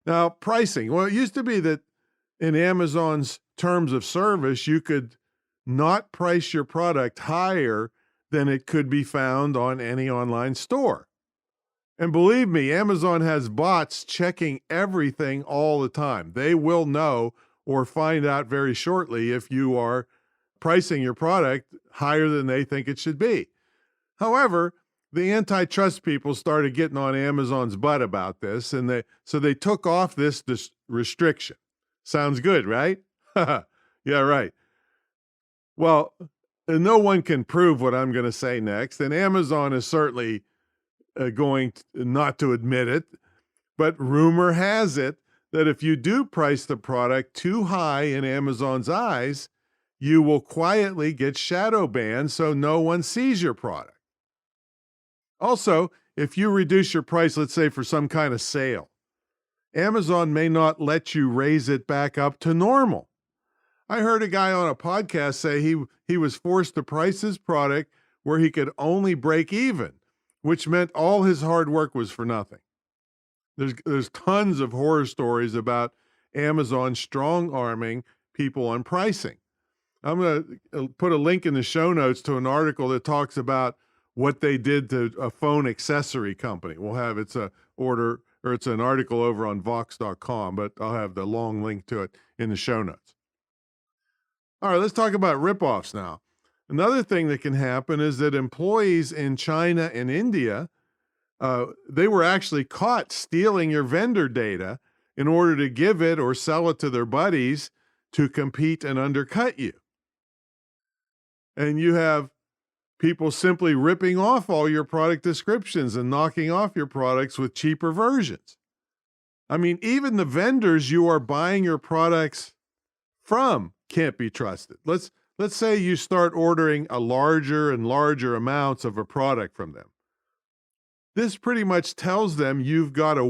Now, pricing. Well, it used to be that in Amazon's terms of service, you could not price your product higher than it could be found on any online store. And believe me, Amazon has bots checking everything all the time. They will know or find out very shortly if you are pricing your product higher than they think it should be. However, the antitrust people started getting on Amazon's butt about this, and they took off this restriction. Sounds good, right? Yeah, right. Well, no one can prove what I'm going to say next, and Amazon is certainly not to admit it, but rumor has it that if you do price the product too high in Amazon's eyes, you will quietly get shadow banned so no one sees your product. Also, if you reduce your price, let's say for some kind of sale, Amazon may not let you raise it back up to normal. I heard a guy on a podcast say he was forced to price his product where he could only break even, which meant all his hard work was for nothing. There's tons of horror stories about Amazon strong-arming people on pricing. I'm going to put a link in the show notes to an article that talks about what they did to a phone accessory company. We'll have it's an article over on Vox.com, but I'll have the long link to it in the show notes. All right, let's talk about ripoffs now. Another thing that can happen is that employees in China and India, they were actually caught stealing your vendor data in order to give it or sell it to their buddies to compete and undercut you. And you have people simply ripping off all your product descriptions and knocking off your products with cheaper versions. I mean, even the vendors you are buying your products from can't be trusted. Let's say you start ordering a larger and larger amounts of a product from them. This pretty much tells them you've got a